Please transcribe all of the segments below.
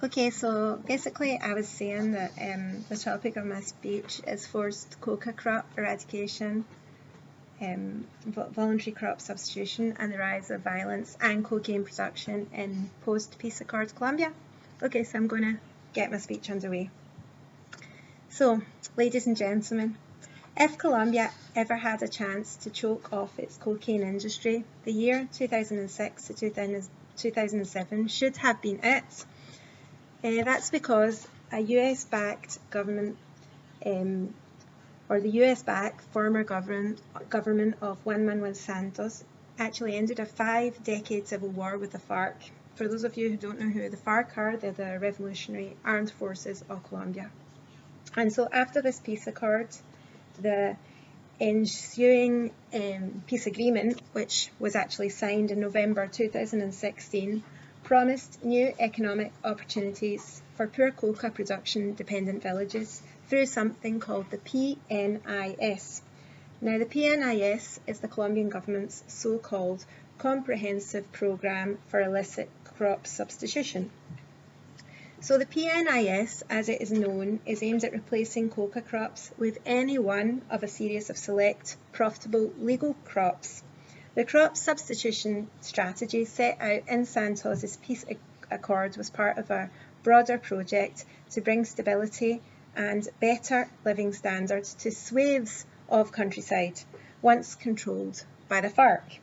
Okay, so basically I was saying that the topic of my speech is forced coca crop eradication, voluntary crop substitution and the rise of violence and cocaine production in post-peace accord Colombia. Okay, so I'm going to get my speech underway. So, ladies and gentlemen, if Colombia ever had a chance to choke off its cocaine industry, the year 2006 to 2007 should have been it. That's because a US-backed government, or the US-backed former government of Juan Manuel Santos, actually ended a 5-decade civil war with the FARC. For those of you who don't know who the FARC are, they're the Revolutionary Armed Forces of Colombia. And so after this peace accord, the ensuing peace agreement, which was actually signed in November 2016, promised new economic opportunities for poor coca production dependent villages through something called the PNIS. Now, the PNIS is the Colombian government's so-called Comprehensive Programme for Illicit Crop Substitution. So the PNIS, as it is known, is aimed at replacing coca crops with any one of a series of select, profitable, legal crops. The crop substitution strategy set out in Santos's peace accord was part of a broader project to bring stability and better living standards to swathes of countryside, once controlled by the FARC,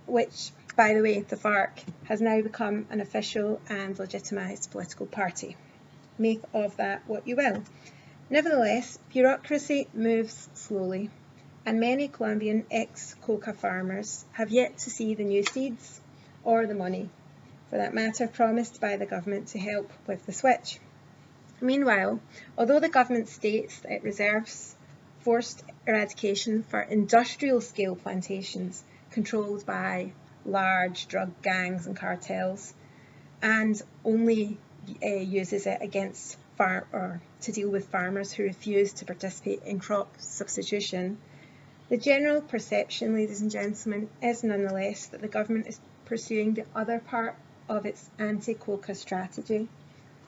which, by the way, the FARC has now become an official and legitimised political party. Make of that what you will. Nevertheless, bureaucracy moves slowly, and many Colombian ex-coca farmers have yet to see the new seeds or the money, for that matter, promised by the government to help with the switch. Meanwhile, although the government states that it reserves forced eradication for industrial-scale plantations controlled by large drug gangs and cartels, and only uses it against to deal with farmers who refuse to participate in crop substitution, the general perception, ladies and gentlemen, is nonetheless that the government is pursuing the other part of its anti-coca strategy,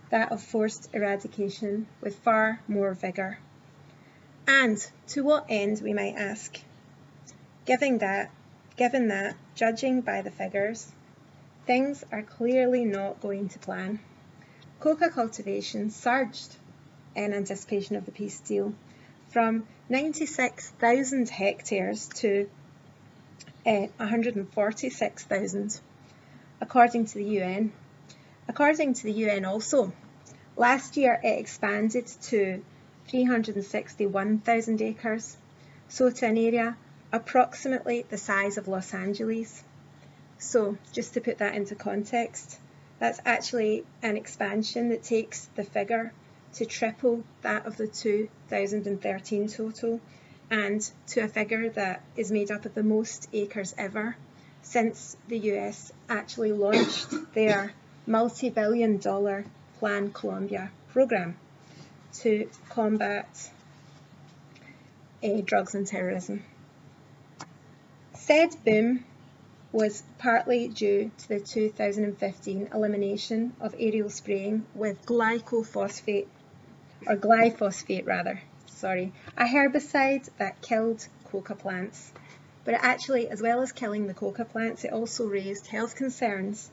that of forced eradication, with far more vigour. And to what end, we might ask? Given that, judging by the figures, things are clearly not going to plan. Coca cultivation surged in anticipation of the peace deal from 96,000 hectares to 146,000, according to the UN. According to the UN also, last year it expanded to 361,000 acres, so to an area approximately the size of Los Angeles. So, just to put that into context, that's actually an expansion that takes the figure to triple that of the 2013 total, and to a figure that is made up of the most acres ever since the US actually launched their multi-billion-dollar Plan Colombia program to combat drugs and terrorism. Said boom was partly due to the 2015 elimination of aerial spraying with glyphosate, a herbicide that killed coca plants. But it actually, as well as killing the coca plants, it also raised health concerns.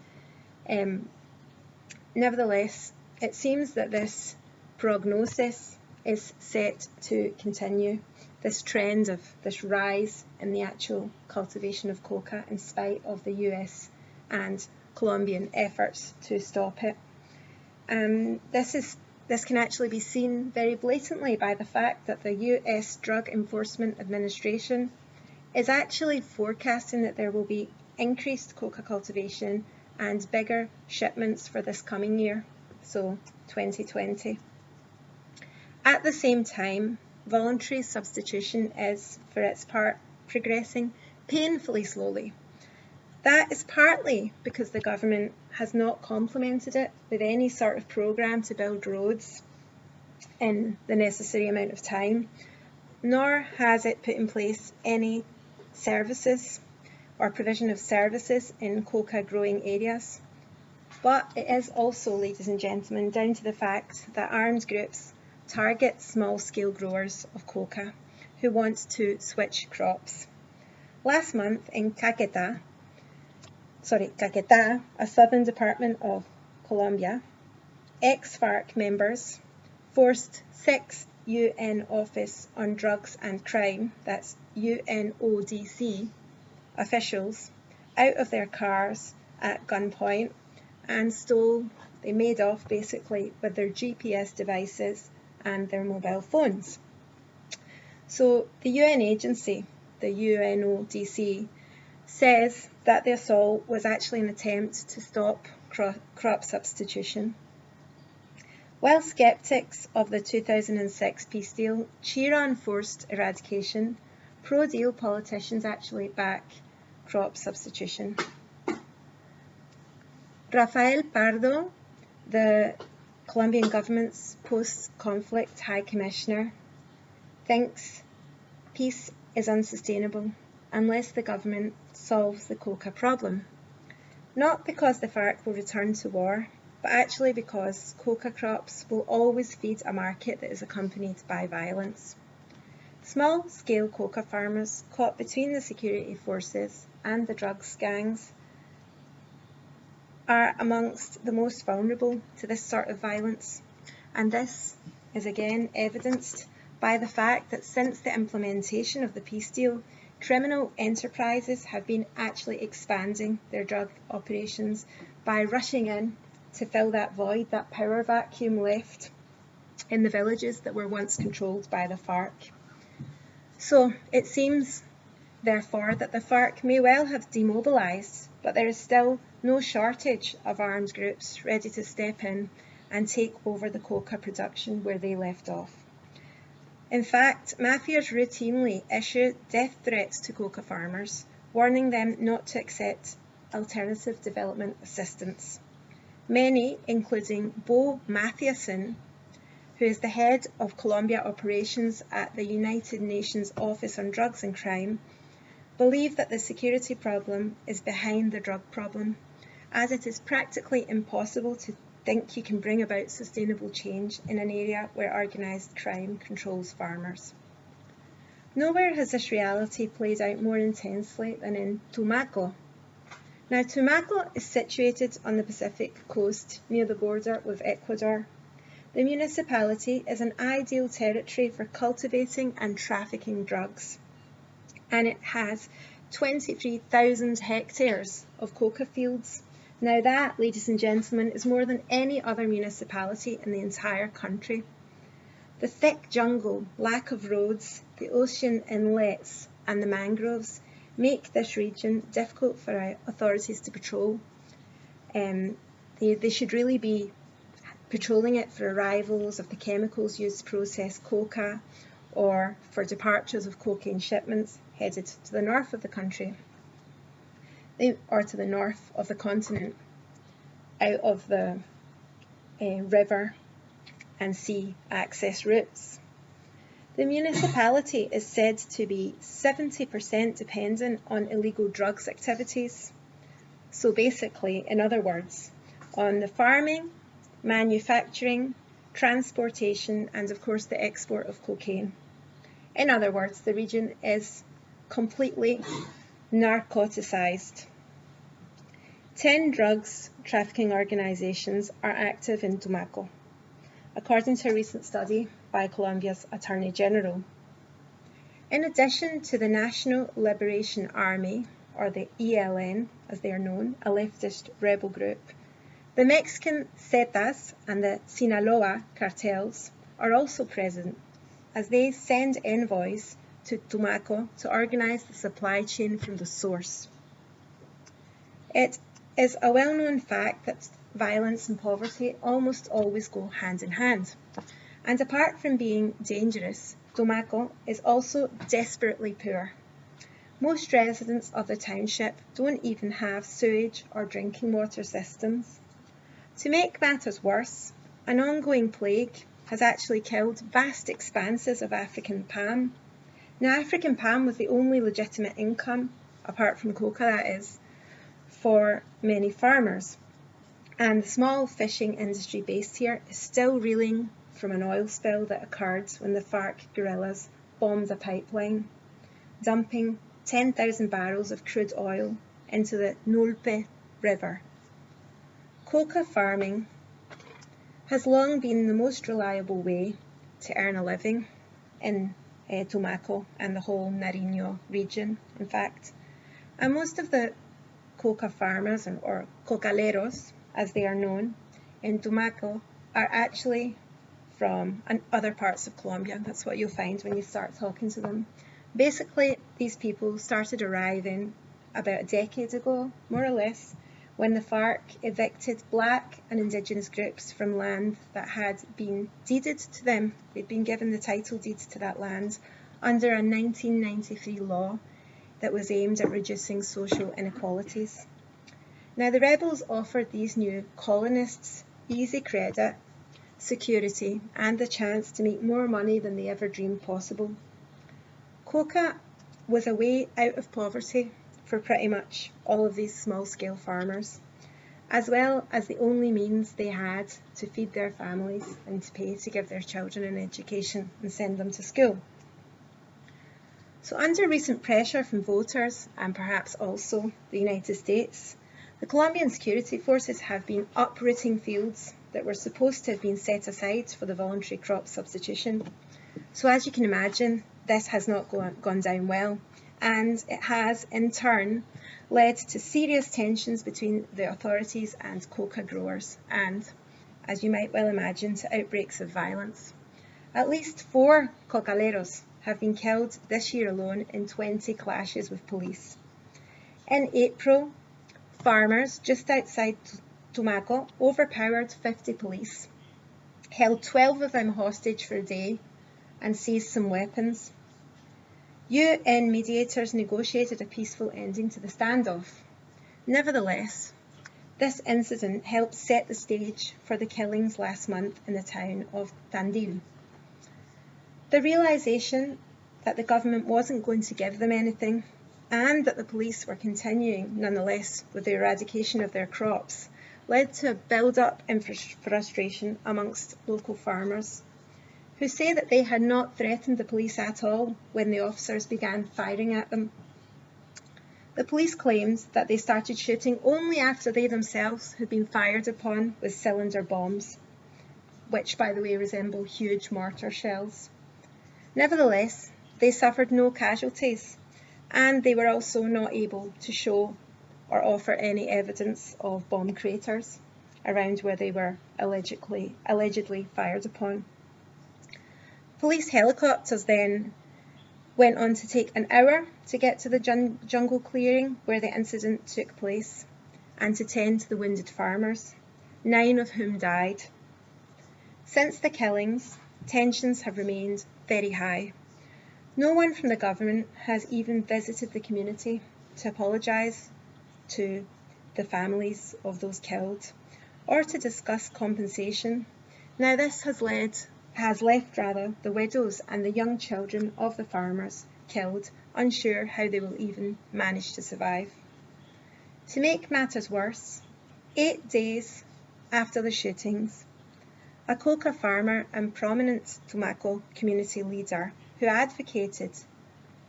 Nevertheless, it seems that this prognosis is set to continue, this trend of this rise in the actual cultivation of coca in spite of the US and Colombian efforts to stop it. This can actually be seen very blatantly by the fact that the US Drug Enforcement Administration is actually forecasting that there will be increased coca cultivation and bigger shipments for this coming year, so 2020. At the same time, voluntary substitution is, for its part, progressing painfully slowly. That is partly because the government has not complemented it with any sort of programme to build roads in the necessary amount of time, nor has it put in place any services or provision of services in coca growing areas. But it is also, ladies and gentlemen, down to the fact that armed groups target small-scale growers of coca who want to switch crops. Last month in Caquetá, a southern department of Colombia, ex-FARC members forced 6 UN Office on Drugs and Crime, that's UNODC, officials out of their cars at gunpoint and they made off basically with their GPS devices and their mobile phones. So the UN agency, the UNODC, says that the assault was actually an attempt to stop crop substitution. While skeptics of the 2006 peace deal cheer on forced eradication, pro-deal politicians actually back crop substitution. Rafael Pardo, the Colombian government's post-conflict High Commissioner, thinks peace is unsustainable unless the government solves the coca problem. Not because the FARC will return to war, but actually because coca crops will always feed a market that is accompanied by violence. Small-scale coca farmers caught between the security forces and the drugs gangs are amongst the most vulnerable to this sort of violence, and this is again evidenced by the fact that since the implementation of the peace deal, criminal enterprises have been actually expanding their drug operations by rushing in to fill that void, that power vacuum left in the villages that were once controlled by the FARC. So it seems, therefore, that the FARC may well have demobilised, but there is still no shortage of armed groups ready to step in and take over the coca production where they left off. In fact, mafias routinely issue death threats to coca farmers, warning them not to accept alternative development assistance. Many, including Bo Mathiasen, who is the head of Colombia operations at the United Nations Office on Drugs and Crime, believe that the security problem is behind the drug problem, as it is practically impossible to think you can bring about sustainable change in an area where organised crime controls farmers. Nowhere has this reality played out more intensely than in Tumaco. Now, Tumaco is situated on the Pacific coast near the border with Ecuador. The municipality is an ideal territory for cultivating and trafficking drugs, and it has 23,000 hectares of coca fields. Now that, ladies and gentlemen, is more than any other municipality in the entire country. The thick jungle, lack of roads, the ocean inlets and the mangroves make this region difficult for authorities to patrol. They should really be patrolling it for arrivals of the chemicals used to process coca or for departures of cocaine shipments headed to the north of the country or to the north of the continent out of the river and sea access routes. The municipality is said to be 70% dependent on illegal drugs activities. So basically, in other words, on the farming, manufacturing, transportation, and of course the export of cocaine. In other words, the region is completely narcoticised. 10 drugs trafficking organisations are active in Tumaco, according to a recent study by Colombia's Attorney General. In addition to the National Liberation Army, or the ELN as they are known, a leftist rebel group, the Mexican Zetas and the Sinaloa cartels are also present, as they send envoys to Tumaco to organise the supply chain from the source. It is a well-known fact that violence and poverty almost always go hand in hand. And apart from being dangerous, Tumaco is also desperately poor. Most residents of the township don't even have sewage or drinking water systems. To make matters worse, an ongoing plague has actually killed vast expanses of African palm. Now, African palm was the only legitimate income, apart from coca that is, for many farmers. And the small fishing industry based here is still reeling from an oil spill that occurred when the FARC guerrillas bombed a pipeline, dumping 10,000 barrels of crude oil into the Nulpe River. Coca farming has long been the most reliable way to earn a living in Tumaco and the whole Nariño region, in fact. And most of the coca farmers, or cocaleros as they are known, in Tumaco are actually from other parts of Colombia. That's what you'll find when you start talking to them. Basically, these people started arriving about a decade ago, more or less, when the FARC evicted black and indigenous groups from land that had been deeded to them. They'd been given the title deed to that land under a 1993 law that was aimed at reducing social inequalities. Now, the rebels offered these new colonists easy credit, security, and the chance to make more money than they ever dreamed possible. Coca was a way out of poverty for pretty much all of these small-scale farmers, as well as the only means they had to feed their families and to pay to give their children an education and send them to school. So under recent pressure from voters, and perhaps also the United States, the Colombian security forces have been uprooting fields that were supposed to have been set aside for the voluntary crop substitution. So as you can imagine, this has not gone down well, and it has in turn led to serious tensions between the authorities and coca growers, and, as you might well imagine, to outbreaks of violence. At least 4 cocaleros have been killed this year alone in 20 clashes with police. In April, farmers just outside Tumaco overpowered 50 police, held 12 of them hostage for a day, and seized some weapons. UN mediators negotiated a peaceful ending to the standoff. Nevertheless, this incident helped set the stage for the killings last month in the town of Tandil. The realisation that the government wasn't going to give them anything, and that the police were continuing nonetheless with the eradication of their crops, led to a build-up in frustration amongst local farmers, who say that they had not threatened the police at all when the officers began firing at them. The police claimed that they started shooting only after they themselves had been fired upon with cylinder bombs, which, by the way, resemble huge mortar shells. Nevertheless, they suffered no casualties, and they were also not able to show or offer any evidence of bomb craters around where they were allegedly fired upon. Police helicopters then went on to take an hour to get to the jungle clearing where the incident took place and to tend to the wounded farmers, 9 of whom died. Since the killings, tensions have remained very high. No one from the government has even visited the community to apologise to the families of those killed or to discuss compensation. Now this has left the widows and the young children of the farmers killed unsure how they will even manage to survive. To make matters worse, 8 days after the shootings, a coca farmer and prominent Tumaco community leader who advocated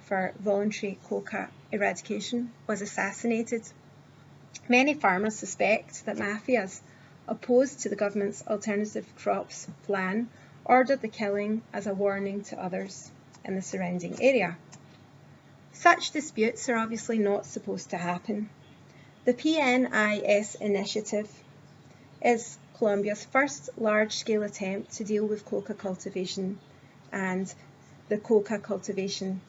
for voluntary coca eradication was assassinated. Many farmers suspect that mafias opposed to the government's alternative crops plan ordered the killing as a warning to others in the surrounding area. Such disputes are obviously not supposed to happen. The PNIS initiative is Colombia's first large-scale attempt to deal with coca cultivation and the coca cultivation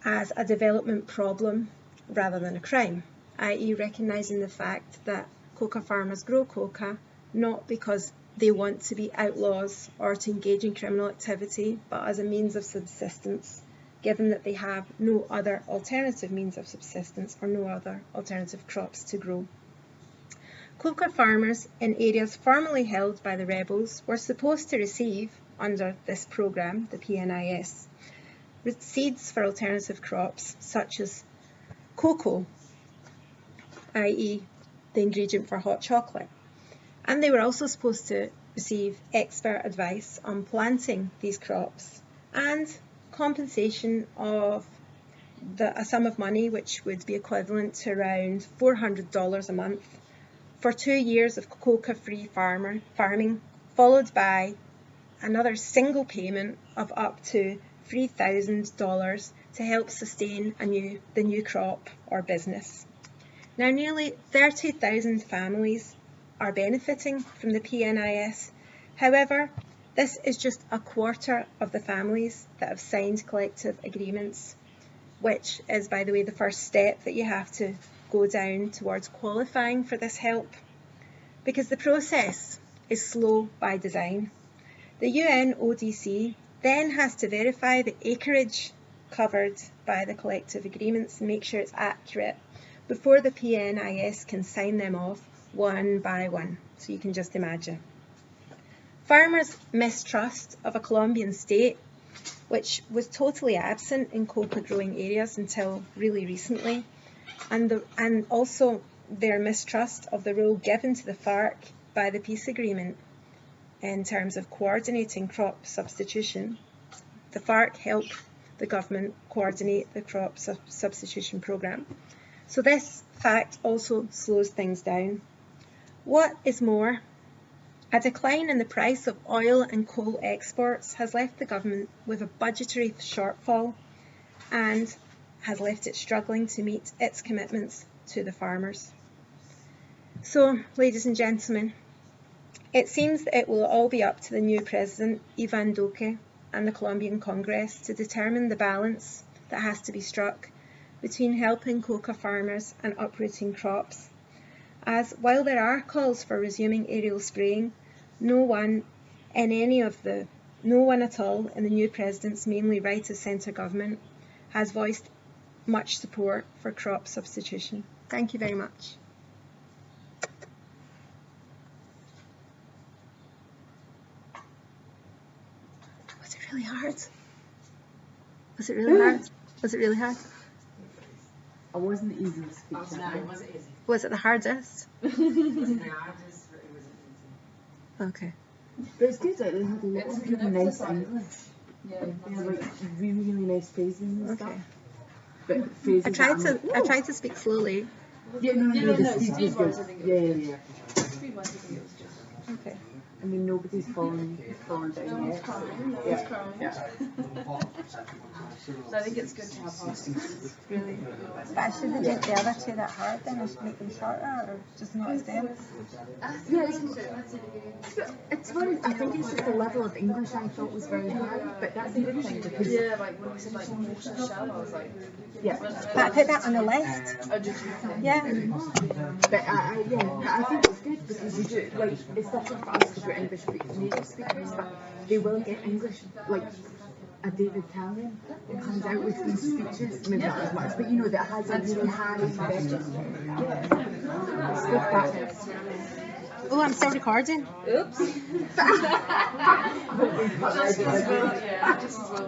as a development problem rather than a crime, i.e. recognising the fact that coca farmers grow coca not because they want to be outlaws or to engage in criminal activity, but as a means of subsistence, given that they have no other alternative means of subsistence or no other alternative crops to grow. Coca farmers in areas formerly held by the rebels were supposed to receive, under this programme, the PNIS, seeds for alternative crops such as cocoa, i.e. the ingredient for hot chocolate, And they were also supposed to receive expert advice on planting these crops and compensation of a sum of money which would be equivalent to around $400 a month for 2 years of coca-free farming, followed by another single payment of up to $3,000 to help sustain the new crop or business. Now, nearly 30,000 families are benefiting from the PNIS. However, this is just a quarter of the families that have signed collective agreements, which is, by the way, the first step that you have to go down towards qualifying for this help, because the process is slow by design. The UNODC then has to verify the acreage covered by the collective agreements and make sure it's accurate before the PNIS can sign them off one by one. So you can just imagine. Farmers' mistrust of a Colombian state, which was totally absent in coca growing areas until really recently, and also their mistrust of the role given to the FARC by the peace agreement in terms of coordinating crop substitution. The FARC helped the government coordinate the crop substitution programme. So this fact also slows things down. What is more, a decline in the price of oil and coal exports has left the government with a budgetary shortfall and has left it struggling to meet its commitments to the farmers. So, ladies and gentlemen, it seems that it will all be up to the new president, Ivan Duque, and the Colombian Congress to determine the balance that has to be struck between helping coca farmers and uprooting crops. As while there are calls for resuming aerial spraying, no one at all in the new president's mainly right of centre government has voiced much support for crop substitution. Thank you very much. Was it really hard? Was it really hard? Was it really hard? It wasn't easy to speak. Oh, no, it wasn't easy. Was it the hardest? It wasn't the hardest, but it wasn't easy. Okay. But it's good that they had a lot of really nice English. Yeah. They had like really nice phrases and stuff. Okay. But phrases I tried to speak slowly. Yeah, no, the speed speed was ones, good. I think it Yeah. Speed ones, I think it was good. Okay. I mean, nobody's falling down No one's yet. crying, no Yeah. one's crying. Yeah. So I think it's good to have pauses. Really. But I shouldn't make the other two that hard then. I should make them shorter or just not as dense. Yeah, it's funny. I think it's just the level of English I thought was very hard, but that's a good thing because Yeah, like when we said like water shell, I was like, yeah. But I put that on the list. oh, did you? Yeah. But I think it's good because you do like it's different for us because we're English native speakers, but they will get English like a David Cameron that comes out with these speeches, maybe not as much, but you know that has a really high register. Yeah, it's good practice. Oh, I'm still recording. Oops. I hope we cut that out. Yeah, just as well.